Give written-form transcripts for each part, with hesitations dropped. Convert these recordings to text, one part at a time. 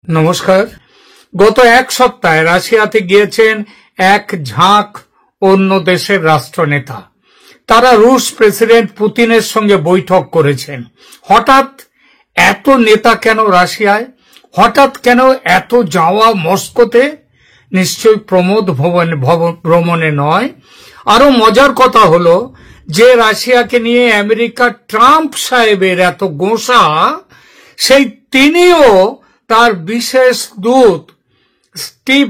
নমস্কার। গত এক সপ্তাহে রাশিয়াতে গিয়েছেন এক ঝাঁক অন্য দেশের রাষ্ট্রনেতা। তারা রুশ প্রেসিডেন্ট পুতিনের সঙ্গে বৈঠক করেছেন। হঠাৎ এত নেতা কেন রাশিয়ায়? হঠাৎ কেন এত যাওয়া মস্কোতে? নিশ্চয়ই প্রমোদ ভ্রমণে নয়। আরো মজার কথা হলো যে রাশিয়াকে নিয়ে আমেরিকা ট্রাম্প সাহেবের এত গোঁসা, সেই তিনিও তার বিশেষ দূত স্টিভ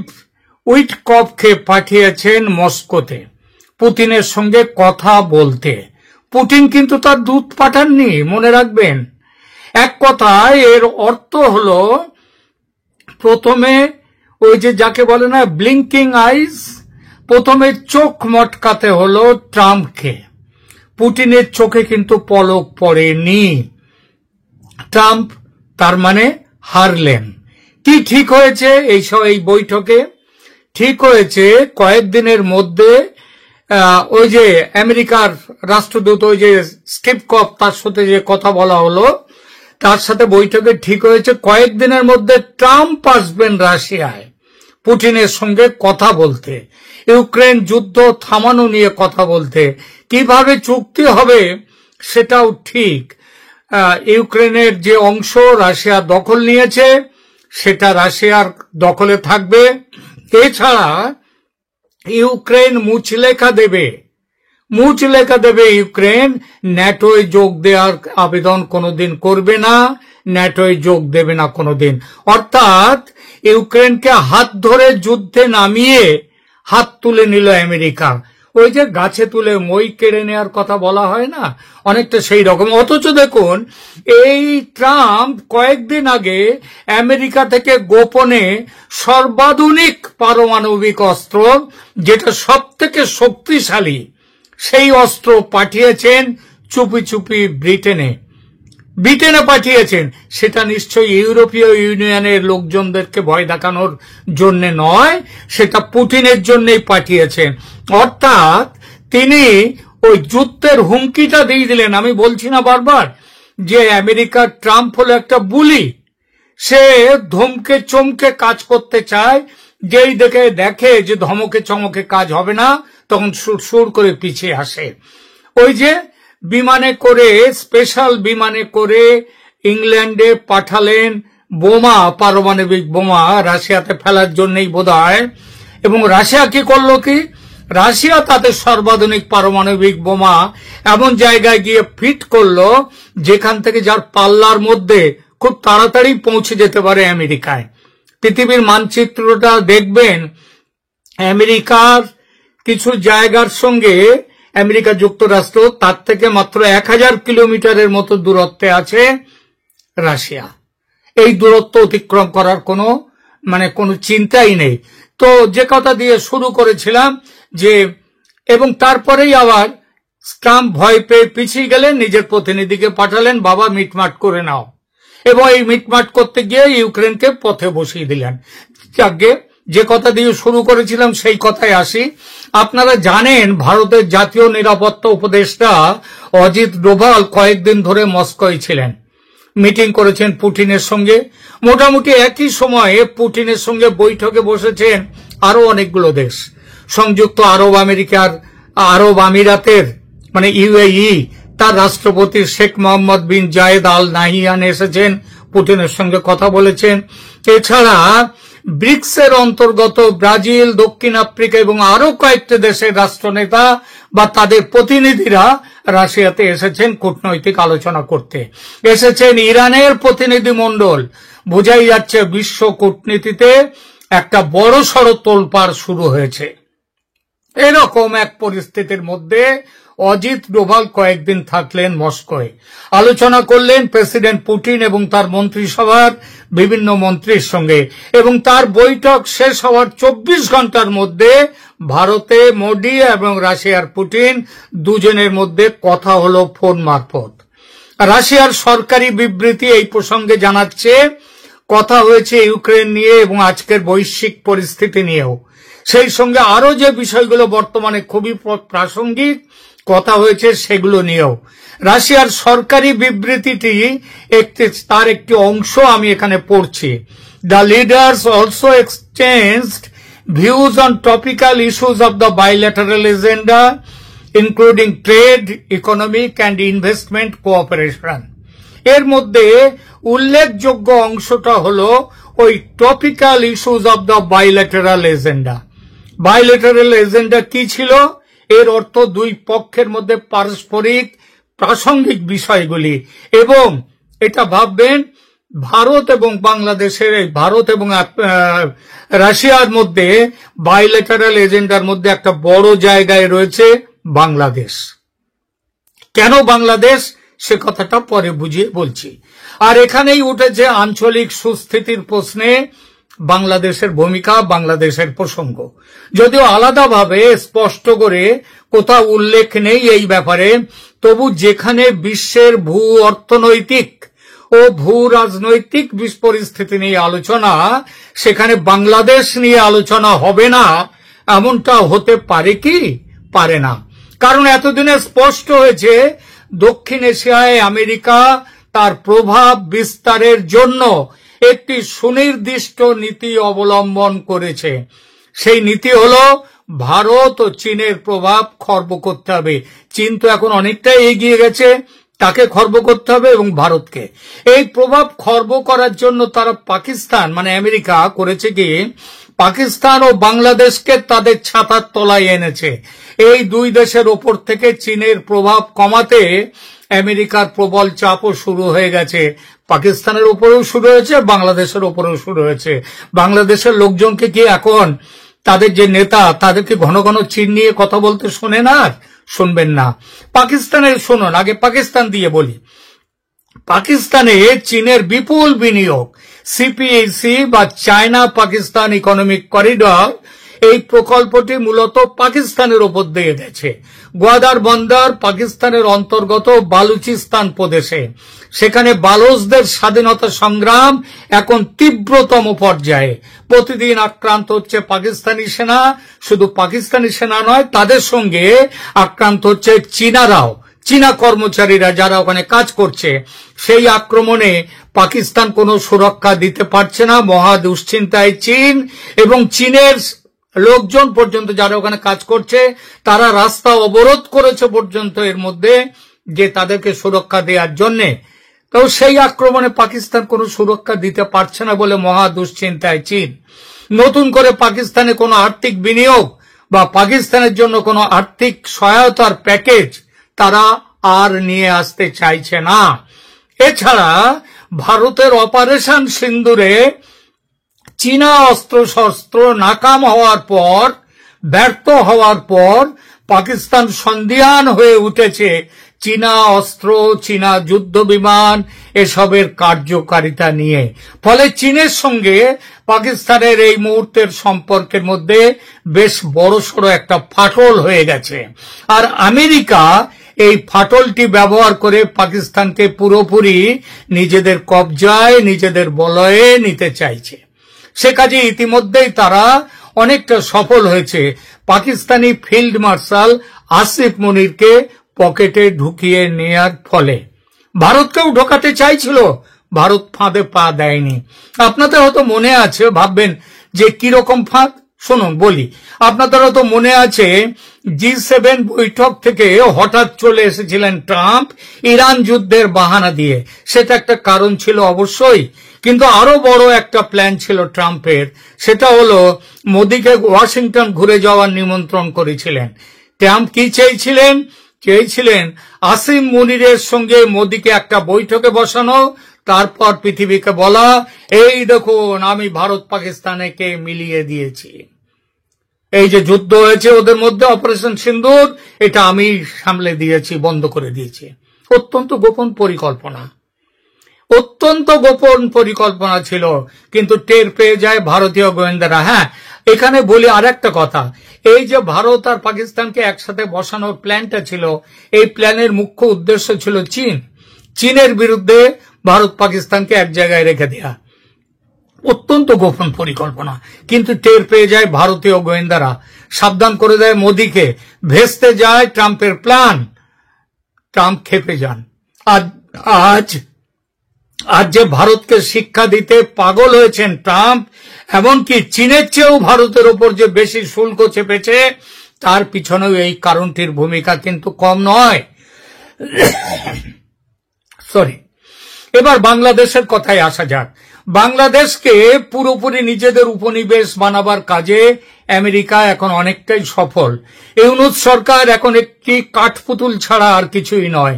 উইটকফকে পাঠিয়েছেন মস্কোতে পুতিনের সঙ্গে কথা বলতে। পুতিন কিন্তু তার দূত পাঠাননি, মনে রাখবেন। এক কথায় এর অর্থ হলো, প্রথমে ওই যে যাকে বলে না ব্লিঙ্কিং আইজ, প্রথমে চোখ মটকাতে হলো ট্রাম্পকে। পুতিনের চোখে কিন্তু পলক পড়েনি। ট্রাম্প তার মানে হারলেন। কি ঠিক হয়েছে এই বৈঠকে? ঠিক হয়েছে কয়েকদিনের মধ্যে ওই যে আমেরিকার রাষ্ট্রদূত ওই যে স্টিভ কফ, তার সাথে যে কথা বলা হলো, তার সাথে বৈঠকে ঠিক হয়েছে কয়েকদিনের মধ্যে ট্রাম্প আসবেন রাশিয়ায় পুতিনের সঙ্গে কথা বলতে, ইউক্রেন যুদ্ধ থামানো নিয়ে কথা বলতে। কিভাবে চুক্তি হবে সেটাও ঠিক। ইউক্রেনের যে অংশ রাশিয়া দখল নিয়েছে সেটা রাশিয়ার দখলে থাকবে। এছাড়া ইউক্রেন মুচলেখা দেবে ইউক্রেন ন্যাটোয় যোগ দেওয়ার আবেদন কোনোদিন করবে না, ন্যাটোয় যোগ দেবে না কোনোদিন। অর্থাৎ ইউক্রেনকে হাত ধরে যুদ্ধে নামিয়ে হাত তুলে নিল আমেরিকা। ওই যে গাছে তুলে মই কেড়ে নেওয়ার কথা বলা হয় না, অনেকটা সেই রকম। অথচ দেখুন, এই ট্রাম্প কয়েকদিন আগে আমেরিকা থেকে গোপনে সর্বাধুনিক পারমাণবিক অস্ত্র, যেটা সব থেকে শক্তিশালী, সেই অস্ত্র পাঠিয়েছেন চুপি চুপি ব্রিটেনে পাঠিয়েছেন। সেটা নিশ্চয়ই ইউরোপীয় ইউনিয়নের লোকজনদেরকে ভয় দেখানোর জন্য নয়, সেটা পুতিনের জন্যই পাঠিয়েছেন। অর্থাৎ তিনি ওই যুদ্ধের হুমকিটা দিয়ে দিলেন। আমি বলছি না বারবার যে আমেরিকার ট্রাম্প হলো একটা বুলি, সে ধমকে চমকে কাজ করতে চায়। যেই দেখে যে ধমকে চমকে কাজ হবে না, তখন সুর করে পিছিয়ে আসে। ওই যে বিমানে করে, স্পেশাল বিমানে করে ইংল্যান্ডে পাঠালেন বোমা, পারমাণবিক বোমা রাশিয়াতে ফেলার জন্যই বোধহয়। এবং রাশিয়া কি করলো? কি রাশিয়া তাদের সর্বাধুনিক পারমাণবিক বোমা এমন জায়গায় গিয়ে ফিট করলো যেখান থেকে যার পাল্লার মধ্যে খুব তাড়াতাড়ি পৌঁছে যেতে পারে আমেরিকায়। পৃথিবীর মানচিত্রটা দেখবেন, আমেরিকার কিছু জায়গার সঙ্গে আমেরিকা যুক্তরাষ্ট্র, তার থেকে মাত্র 1000 কিলোমিটারের মতো দূরত্বে আছে রাশিয়া। এই দূরত্ব অতিক্রম করার কোনো চিন্তাই নেই। তো যে কথা দিয়ে শুরু করেছিলাম যে, এবং তারপরেই আবার ট্রাম্প ভয় পেয়ে পিছিয়ে গেলেন, নিজের প্রতিনিধিকে পাঠালেন, বাবা মিটমাট করে নাও। এবং এই মিটমাট করতে গিয়ে ইউক্রেনকে পথে বসিয়ে দিলেন। যাকে যে কথা দিয়ে শুরু করেছিলাম সেই কথায় আসি। আপনারা জানেন ভারতের জাতীয় নিরাপত্তা উপদেষ্টা অজিত ডোভাল কয়েকদিন ধরে মস্কোয় ছিলেন, মিটিং করেছেন পুতিনের সঙ্গে। মোটামুটি একই সময়ে পুতিনের সঙ্গে বৈঠকে বসেছেন আরো অনেকগুলো দেশ। সংযুক্ত আরব আমিরাতের মানে ইউএই, তার রাষ্ট্রপতি শেখ মোহাম্মদ বিন জায়েদ আল নাহিয়ান এসেছেন, পুতিনের সঙ্গে কথা বলেছেন। এছাড়া ব্রিক্সের অন্তর্গত ব্রাজিল, দক্ষিণ আফ্রিকা এবং আরো কয়েকটি দেশের রাষ্ট্রনেতা বা তাদের প্রতিনিধিরা রাশিয়াতে এসেছেন কূটনৈতিক আলোচনা করতে। এসেছেন ইরানের প্রতিনিধি মণ্ডল। বোঝাই যাচ্ছে বিশ্ব কূটনীতিতে একটা বড়সড় তোলপাড় শুরু হয়েছে। এরকম এক পরিস্থিতির মধ্যে অজিত ডোভাল কয়েকদিন থাকলেন মস্কোয়, আলোচনা করলেন প্রেসিডেন্ট পুতিন এবং তার মন্ত্রিসভার বিভিন্ন মন্ত্রীর সঙ্গে। এবং তার বৈঠক শেষ হওয়ার 24 ঘন্টার মধ্যে ভারতে মোদি এবং রাশিয়ার পুতিন দুজনের মধ্যে কথা হলো ফোন মারফত। রাশিয়ার সরকারি বিবৃতি এই প্রসঙ্গে জানাচ্ছে কথা হয়েছে ইউক্রেন নিয়ে এবং আজকের বৈশ্বিক পরিস্থিতি নিয়েও। সেই সঙ্গে আরো যে বিষয়গুলো বর্তমানে খুবই প্রাসঙ্গিক কথা হয়েছে সেগুলো নিয়েও। রাশিয়ার সরকারি বিবৃতিটি তার একটি অংশ আমি এখানে পড়ছি। The leaders also exchanged views on topical issues of the bilateral agenda, including trade, economic and investment cooperation. এর মধ্যে উল্লেখযোগ্য অংশটা হলো ওই topical issues of the bilateral agenda. Bilateral agenda কি ছিল? এর অর্থ দুই পক্ষের মধ্যে পারস্পরিক প্রাসঙ্গিক বিষয়গুলি, এবং এটা ভাববেন ভারত এবং বাংলাদেশের, ভারত এবং রাশিয়ার মধ্যে বাইলেটারাল এজেন্ডার মধ্যে একটা বড় জায়গায় রয়েছে বাংলাদেশ। কেন বাংলাদেশ সে কথাটা পরে বুঝিয়ে বলছি। আর এখানেই উঠেছে আঞ্চলিক সুস্থিতির প্রশ্নে বাংলাদেশের ভূমিকা, বাংলাদেশের প্রসঙ্গ, যদিও আলাদাভাবে স্পষ্ট করে কোথাও উল্লেখ নেই এই ব্যাপারে, তবু যেখানে বিশ্বের ভূ অর্থনৈতিক ও ভূ রাজনৈতিক পরিস্থিতি নিয়ে আলোচনা, সেখানে বাংলাদেশ নিয়ে আলোচনা হবে না এমনটা হতে পারে কি? পারে না। কারণ এতদিনে স্পষ্ট হয়েছে দক্ষিণ এশিয়ায় আমেরিকা তার প্রভাব বিস্তারের জন্য একটি সুনির্দিষ্ট নীতি অবলম্বন করেছে। সেই নীতি হলো ভারত ও চীনের প্রভাব খর্ব করতে হবে। চীন তো এখন অনেকটাই এগিয়ে গেছে, তাকে খর্ব করতে হবে, এবং ভারতকে। এই প্রভাব খর্ব করার জন্য তারা পাকিস্তান মানে আমেরিকা করেছে কি, পাকিস্তান ও বাংলাদেশকে তাদের ছাতার তলায় এনেছে। এই দুই দেশের ওপর থেকে চীনের প্রভাব কমাতে আমেরিকার প্রবল চাপও শুরু হয়ে গেছে। পাকিস্তানের উপরেও শুরু হয়েছে, বাংলাদেশের উপরেও শুরু হয়েছে। বাংলাদেশের লোকজনকে কি এখন তাদের যে নেতা, তাদেরকে ঘন ঘন চীন নিয়ে কথা বলতে শোনেন? আর শুনবেন না। পাকিস্তানের শুনুন, আগে পাকিস্তান দিয়ে বলি। পাকিস্তানে চীনের বিপুল বিনিয়োগ, সিপিএসি বা চায়না পাকিস্তান ইকোনমিক করিডর, এই প্রকল্পটি মূলত পাকিস্তানের উপর দিয়ে গেছে। গোয়াদার বন্দর পাকিস্তানের অন্তর্গত বালুচিস্তান প্রদেশে। সেখানে বালোচদের স্বাধীনতা সংগ্রাম এখন তীব্রতম পর্যায়ে। প্রতিদিন আক্রান্ত হচ্ছে পাকিস্তানি সেনা, শুধু পাকিস্তানি সেনা নয়, তাদের সঙ্গে আক্রান্ত হচ্ছে চীনারাও, চীনা কর্মচারীরা যারা ওখানে কাজ করছে। সেই আক্রমণে পাকিস্তান কোনো সুরক্ষা দিতে পারছে না, মহা দুশ্চিন্তায় চীন, এবং চীনের লোকজন পর্যন্ত যারা ওখানে কাজ করছে তারা রাস্তা অবরোধ করেছে পর্যন্ত এর মধ্যে, যে তাদেরকে সুরক্ষা দেওয়ার জন্যে। তো সেই আক্রমণে পাকিস্তান কোনো সুরক্ষা দিতে পারছে না বলে মহা দুশ্চিন্তায় চীন। নতুন করে পাকিস্তানে কোনো আর্থিক বিনিয়োগ বা পাকিস্তানের জন্য কোনো আর্থিক সহায়তার প্যাকেজ তারা আর নিয়ে আসতে চাইছে না। এছাড়া ভারতের অপারেশন সিন্দুরে চীনা অস্ত্র শস্ত্র নাকাম হওয়ার পর, ব্যর্থ হওয়ার পর পাকিস্তান সন্দিহান হয়ে উঠেছে চীনা অস্ত্র, চীনা যুদ্ধ বিমান এসবের কার্যকারিতা নিয়ে। ফলে চীনের সঙ্গে পাকিস্তানের এই মুহূর্তের সম্পর্কের মধ্যে বেশ বড়সড় একটা ফাটল হয়ে গেছে। আর আমেরিকা এই ফাটলটি ব্যবহার করে পাকিস্তানকে পুরোপুরি নিজেদের কবজায়, নিজেদের বলয়ে নিতে চাইছে। সে কাজে ইতিমধ্যেই তারা অনেকটা সফল হয়েছে। পাকিস্তানি ফিল্ড মার্শাল আসিফ মুনিরকে পকেটে ঢুকিয়ে নেয়ার ফলে ভারতকেও ঢোকাতে চাইছিল, ভারত ফাঁদে পা দেয়নি। আপনাদের হয়তো মনে আছে, ভাববেন যে কিরকম ফাঁদ, শুনুন বলি। আপনাদের হয়তো মনে আছে G7 বৈঠক থেকে হঠাৎ চলে এসেছিলেন ট্রাম্প ইরান যুদ্ধের বাহানা দিয়ে। সেটা একটা কারণ ছিল অবশ্যই, কিন্তু আরো বড় একটা প্ল্যান ছিল ট্রাম্পের। সেটা হলো মোদিকে ওয়াশিংটন ঘুরে যাওয়ার নিমন্ত্রণ করেছিলেন। ট্রাম্প কি চেয়েছিলেন? আসিম মুনিরের সঙ্গে মোদিকে একটা বৈঠকে বসানো, তারপর পৃথিবীকে বলা, এই দেখুন আমি ভারত পাকিস্তানকে মিলিয়ে দিয়েছি, এই যে যুদ্ধ হয়েছে ওদের মধ্যে অপারেশন সিন্দুর, এটা আমি সামলে দিয়েছি, বন্ধ করে দিয়েছি। অত্যন্ত গোপন পরিকল্পনা, অত্যন্ত গোপন পরিকল্পনা ছিল, কিন্তু টের পেয়ে যায় ভারতীয় গোয়েন্দারা। হ্যাঁ, এখানে বলি আরেকটা কথা, এই যে ভারত আর পাকিস্তানকে একসাথে বসানোর প্ল্যানটা ছিল, এই প্ল্যানের মুখ্য উদ্দেশ্য ছিল চীন, চীনের বিরুদ্ধে ভারত পাকিস্তানকে এক জায়গায় রেখে দেয়া। অত্যন্ত গোপন পরিকল্পনা, কিন্তু টের পেয়ে যায় ভারতীয় গোয়েন্দারা, সাবধান করে দেয় মোদিকে, ভেস্তে যায় ট্রাম্পের প্ল্যান। ট্রাম্প খেপে যান। আজ আজ যে ভারতকে শিক্ষা দিতে পাগল হয়েছেন ট্রাম্প, এমনকি চীনের চেয়েও ভারতের ওপর যে বেশি শুল্ক চেপেছে, তার পিছনেও এই কারণটির ভূমিকা কিন্তু কম নয়। সরি, এবার বাংলাদেশের কথায় আসা যাক। বাংলাদেশকে পুরোপুরি নিজেদের উপনিবেশ বানাবার কাজে আমেরিকা এখন অনেকটাই সফল। ইউনূস সরকার এখন একটি কাঠপুতুল ছাড়া আর কিছুই নয়।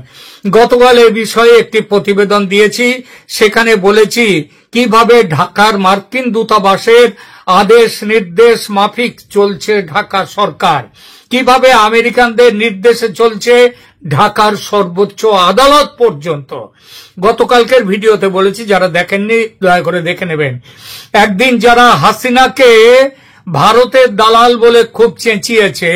গতকাল এ বিষয়ে একটি প্রতিবেদন দিয়েছি, সেখানে বলেছি কিভাবে ঢাকার মার্কিন দূতাবাসের আদেশ নির্দেশ মাফিক চলছে ঢাকা সরকার, কিভাবে আমেরিকানদের নির্দেশে চলছে ঢাকার সর্বোচ্চ আদালত পর্যন্ত। গতকালকের ভিডিওতে বলেছি, যারা দেখেননি দয়া করে দেখে নেবেন। একদিন যারা হাসিনাকে ভারতের দালাল বলে খুব চেঁচিয়েছে,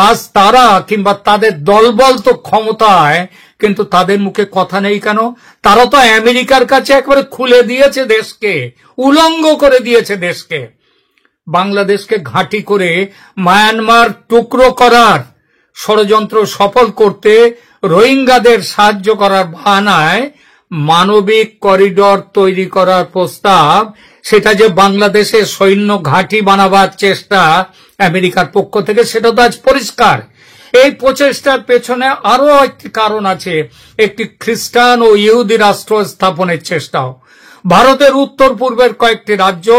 আজ তারা কিংবা তাদের দলবল তো ক্ষমতায়, কিন্তু তাদের মুখে কথা নেই কেন? তারা তো আমেরিকার কাছে একবারে খুলে দিয়েছে দেশকে, উলঙ্গ করে দিয়েছে দেশকে। বাংলাদেশকে ঘাঁটি করে মায়ানমার টুকরো করার ষড়যন্ত্র সফল করতে রোহিঙ্গাদের সাহায্য করার বাহানায় মানবিক করিডর তৈরি করার প্রস্তাব, সেটা যে বাংলাদেশে সৈন্য ঘাঁটি বানাবার চেষ্টা আমেরিকার পক্ষ থেকে, সেটা তো আজ পরিষ্কার। এই প্রচেষ্টার পেছনে আরো একটি কারণ আছে, একটি খ্রিস্টান ও ইহুদি রাষ্ট্র স্থাপনের চেষ্টাও। ভারতের উত্তর পূর্বের কয়েকটি রাজ্য,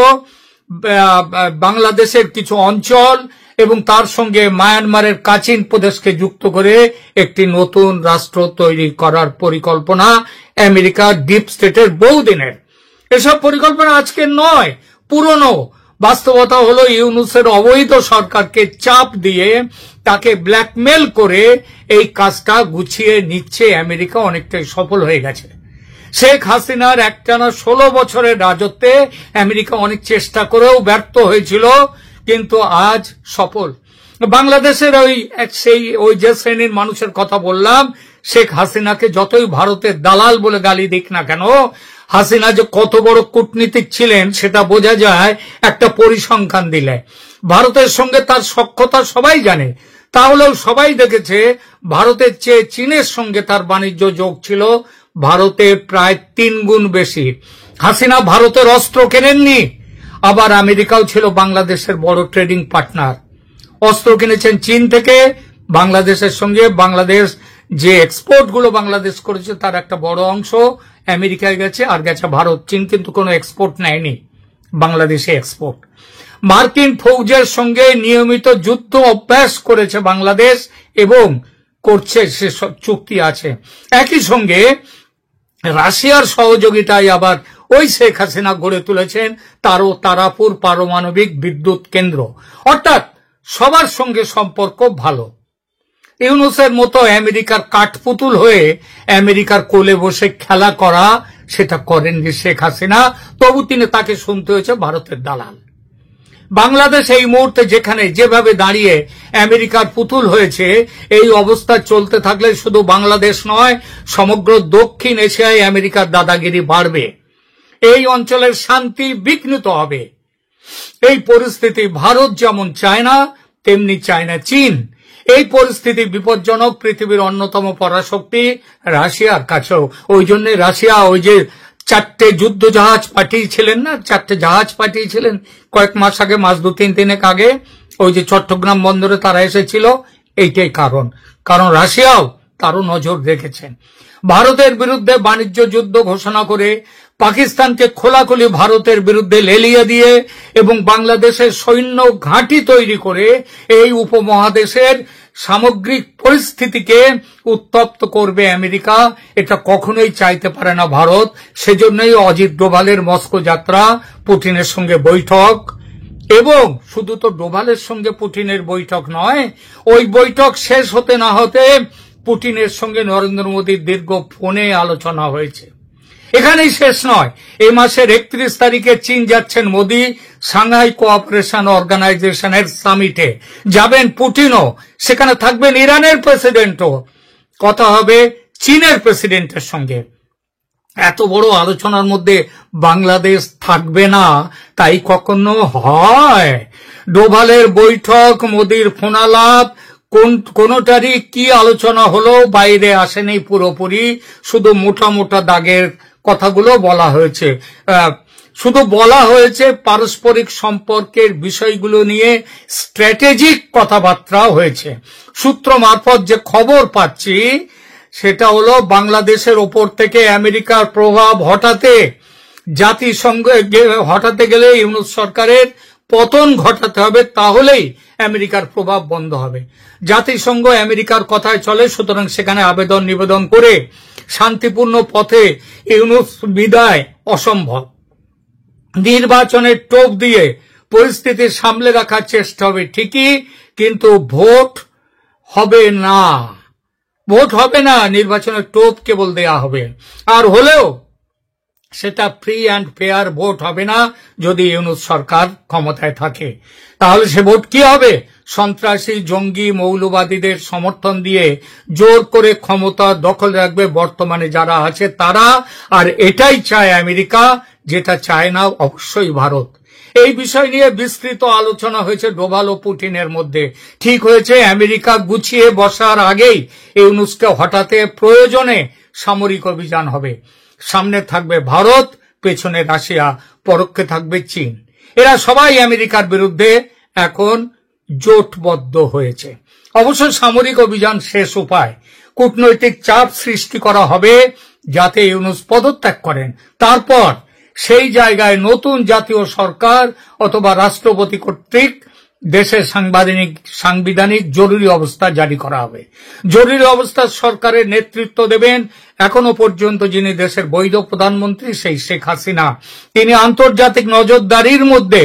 বাংলাদেশের কিছু অঞ্চল এবং তার সঙ্গে মায়ানমারের কাচিন প্রদেশকে যুক্ত করে একটি নতুন রাষ্ট্র তৈরি করার পরিকল্পনা আমেরিকার ডিপ স্টেটের বহুদিনের। এসব পরিকল্পনা আজকের নয়, পুরনো। বাস্তবতা হলো ইউনূসের অবৈধ সরকারকে চাপ দিয়ে তাকে ব্ল্যাকমেল করে এই কাজটা গুছিয়ে নিচ্ছে আমেরিকা, অনেকটাই সফল হয়ে গেছে। শেখ হাসিনার একটানা 16 বছরের রাজত্বে আমেরিকা অনেক চেষ্টা করেও ব্যর্থ হয়েছিল, কিন্তু আজ সফল। বাংলাদেশের ওই যে শ্রেণীর মানুষের কথা বললাম, শেখ হাসিনাকে যতই ভারতের দালাল বলে গালি দিক না কেন, হাসিনা যে কত বড় কূটনীতিক ছিলেন সেটা বোঝা যায় একটা পরিসংখ্যান দিলে। ভারতের সঙ্গে তার সখ্যতা সবাই জানে, তাহলেও সবাই দেখেছে ভারতের চেয়ে চীনের সঙ্গে তার বাণিজ্য যোগ ছিল ভারতের প্রায় 3 গুণ বেশি। হাসিনা ভারতের অস্ত্র কেনেননি, আবার আমেরিকাও ছিল বাংলাদেশের বড় ট্রেডিং পার্টনার। অস্ত্র কিনেছেন চীন থেকে, বাংলাদেশের সঙ্গে বাংলাদেশ যে এক্সপোর্ট গুলো বাংলাদেশ করেছে তার একটা বড় অংশ আমেরিকায় গেছে, আর গেছে ভারত। চীন কিন্তু কোনো এক্সপোর্ট নেয়নি, বাংলাদেশে এক্সপোর্ট। মার্কিন ফৌজের সঙ্গে নিয়মিত যুদ্ধ অভ্যাস করেছে বাংলাদেশ এবং করছে, সেসব চুক্তি আছে। একই সঙ্গে রাশিয়ার সহযোগিতায় আবার ওই শেখ হাসিনা গড়ে তুলেছেন তারাপুর পারমাণবিক বিদ্যুৎ কেন্দ্র। অর্থাৎ সবার সঙ্গে সম্পর্ক ভালো। ইউনূসের মতো আমেরিকার কাঠপুতুল হয়ে আমেরিকার কোলে বসে খেলা করা, সেটা করেননি শেখ হাসিনা, তবু তাকে শুনতে হয়েছে ভারতের দালাল। বাংলাদেশ এই মুহূর্তে যেখানে যেভাবে দাঁড়িয়ে আমেরিকার পুতুল হয়েছে, এই অবস্থা চলতে থাকলে শুধু বাংলাদেশ নয়, সমগ্র দক্ষিণ এশিয়ায় আমেরিকার দাদাগিরি বাড়বে। এই অঞ্চলের শান্তি বিঘ্নিত হবে। এই পরিস্থিতি ভারত যেমন চায় না, তেমনি চায় না চীন। এই পরিস্থিতি বিপজ্জনক পৃথিবীর অন্যতম পরাশক্তি রাশিয়ার কাছেও। ওই জন্য রাশিয়া ওই যে 4টে যুদ্ধ জাহাজ পাঠিয়েছিলেন না, 4টে জাহাজ পাঠিয়েছিলেন কয়েক মাস আগে, মাস 2-3 দিনের আগে, ওই যে চট্টগ্রাম বন্দরে তারা এসেছিল। এইটাই কারণ রাশিয়াও তারও নজর রেখেছেন। ভারতের বিরুদ্ধে বাণিজ্য যুদ্ধ ঘোষণা করে, পাকিস্তানকে খোলাখুলি ভারতের বিরুদ্ধে লেলিয়ে দিয়ে এবং বাংলাদেশের সৈন্য ঘাঁটি তৈরি করে এই উপমহাদেশের সামগ্রিক পরিস্থিতিকে উত্তপ্ত করবে আমেরিকা। এটা কখনোই চাইতে পারে না ভারত। সেজন্যই অজিত ডোভালের মস্কো যাত্রা, পুতিনের সঙ্গে বৈঠক, এবং শুধু তো ডোভালের সঙ্গে পুতিনের বৈঠক নয়, ওই বৈঠক শেষ হতে না হতে পুতিনের সঙ্গে নরেন্দ্র মোদীর দীর্ঘ ফোনে আলোচনা হয়েছে। এখানেই শেষ নয়, এই মাসের 31 তারিখে চীন যাচ্ছেন মোদী, সাংহাই কোঅপারেশন অর্গানাইজেশনের সামিটে যাবেন পুতিনও, সেখানে থাকবেন ইরানের প্রেসিডেন্টও, কথা হবে চীনের প্রেসিডেন্টের সঙ্গে। এত বড় আলোচনার মধ্যে বাংলাদেশ থাকবে না, তাই কখনো হয়? ডোভালের বৈঠক, মোদীর ফোনালাপ, কোনটারই কি আলোচনা হলো বাইরে আসেনি পুরোপুরি, শুধু মোটা মোটা দাগের কথাগুলো বলা হয়েছে। শুধু বলা হয়েছে পারস্পরিক সম্পর্কের বিষয়গুলো নিয়ে স্ট্র্যাটেজিক কথাবার্তা হয়েছে। সূত্র মারফত যে খবর পাচ্ছি সেটা হলো বাংলাদেশের ওপর থেকে আমেরিকার প্রভাব হটাতে জাতিসংঘে হটাতে গেলে ইউনূস সরকারের পতন ঘটাতে হবে, তাহলেই আমেরিকার প্রভাব বন্ধ হবে। জাতিসংঘ আমেরিকার কথায় চলে, সুতরাং সেখানে আবেদন নিবেদন করে শান্তিপূর্ণ পথে ইউনূস বিদায় অসম্ভব। নির্বাচনের টোপ দিয়ে পরিস্থিতি সামলে রাখার চেষ্টা হবে ঠিকই, কিন্তু ভোট হবে না। ভোট হবে না, নির্বাচনের টোপ কেবল দেয়া হবে। আর হলেও সেটা ফ্রি অ্যান্ড ফেয়ার ভোট হবে না যদি ইউনূস সরকার ক্ষমতায় থাকে। তাহলে সে ভোট কি হবে? সন্ত্রাসী, জঙ্গি, মৌলবাদীদের সমর্থন দিয়ে জোর করে ক্ষমতা দখল রাখবে বর্তমানে যারা আছে তারা। আর এটাই চায় আমেরিকা, যেটা চায় না অবশ্যই ভারত। এই বিষয় নিয়ে বিস্তৃত আলোচনা হয়েছে ডোভাল ও পুতিনের মধ্যে। ঠিক হয়েছে আমেরিকা গুছিয়ে বসার আগেই ইউনূসকে হঠাতে প্রয়োজনে সামরিক অভিযান হবে। সামনে থাকবে ভারত, পেছনে রাশিয়া, পরোক্ষে থাকবে চীন। এরা সবাই আমেরিকার বিরুদ্ধে এখন জোটবদ্ধ হয়েছে। অবশ্য সামরিক অভিযান শেষ উপায়। কূটনৈতিক চাপ সৃষ্টি করা হবে যাতে ইউনূস পদত্যাগ করেন। তারপর সেই জায়গায় নতুন জাতীয় সরকার অথবা রাষ্ট্রপতি কর্তৃক দেশের সাংবিধানিক জরুরি অবস্থা জারি করা হবে। জরুরি অবস্থার সরকারের নেতৃত্ব দেবেন এখনো পর্যন্ত যিনি দেশের বৈধ প্রধানমন্ত্রী, সেই শেখ হাসিনা। তিনি আন্তর্জাতিক নজরদারির মধ্যে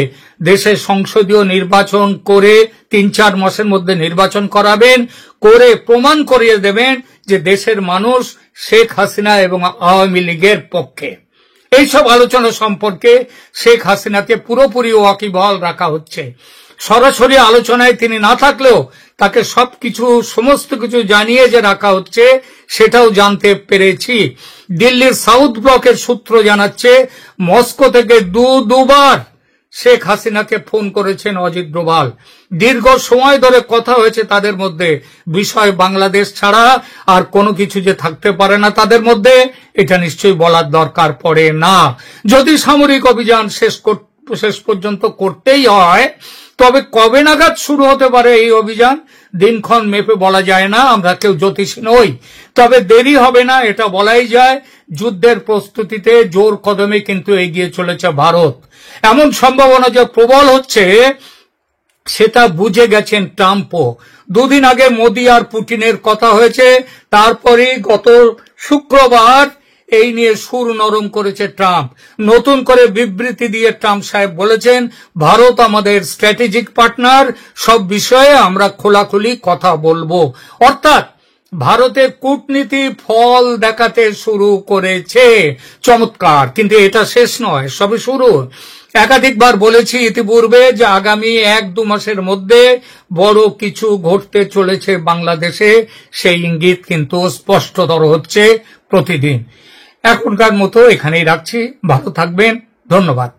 দেশে সংসদীয় নির্বাচন করে ৩-৪ মাসের মধ্যে নির্বাচন করাবেন, করে প্রমাণ করিয়ে দেবেন যে দেশের মানুষ শেখ হাসিনা এবং আওয়ামী লীগের পক্ষে। এইসব আলোচনা সম্পর্কে শেখ হাসিনাকে পুরোপুরি ওয়াকিবহাল রাখা হচ্ছে। সরাসরি আলোচনায় তিনি না থাকলেও তাকে সমস্ত কিছু জানিয়ে যে রাখা হচ্ছে সেটাও জানতে পেরেছি। দিল্লির সাউথ ব্লকের সূত্র জানাচ্ছে মস্কো থেকে দুবার শেখ হাসিনাকে ফোন করেছেন অজিত ডোভাল। দীর্ঘ সময় ধরে কথা হয়েছে তাদের মধ্যে। বিষয় বাংলাদেশ ছাড়া আর কোনো কিছু যে থাকতে পারে না তাদের মধ্যে, এটা নিশ্চয়ই বলার দরকার পড়ে না। যদি সামরিক অভিযান শেষ পর্যন্ত করতেই হয়, তবে কবে নাগাদ শুরু হতে পারে এই অভিযান দিনক্ষণ মেপে বলা যায় না, আমরা কেউ জ্যোতিষী নই। তবে দেরি হবে না এটা বলাই যায়। যুদ্ধের প্রস্তুতিতে জোর কদমে কিন্তু এগিয়ে চলেছে ভারত। এমন সম্ভাবনা যে প্রবল হচ্ছে সেটা বুঝে গেছেন ট্রাম্পও। দুদিন আগে মোদি আর পুতিনের কথা হয়েছে, তারপরে গত শুক্রবার এই নিয়ে সুর নরম করেছে ট্রাম্প। নতুন করে বিবৃতি দিয়ে ট্রাম্প সাহেব বলেছেন, ভারত আমাদের স্ট্র্যাটেজিক পার্টনার, সব বিষয়ে আমরা খোলাখুলি কথা বলবো। অর্থাৎ ভারতের কূটনীতি ফল দেখাতে শুরু করেছে। চমৎকার, কিন্তু এটা শেষ নয়, সবে শুরু। একাধিকবার বলেছি ইতিপূর্বে যে আগামী 1-2 মাসের মধ্যে বড় কিছু ঘটতে চলেছে বাংলাদেশে। সেই ইঙ্গিত কিন্তু স্পষ্টতর হচ্ছে প্রতিদিন। এখনকার মতো এখানেই রাখছি। ভালো থাকবেন, ধন্যবাদ।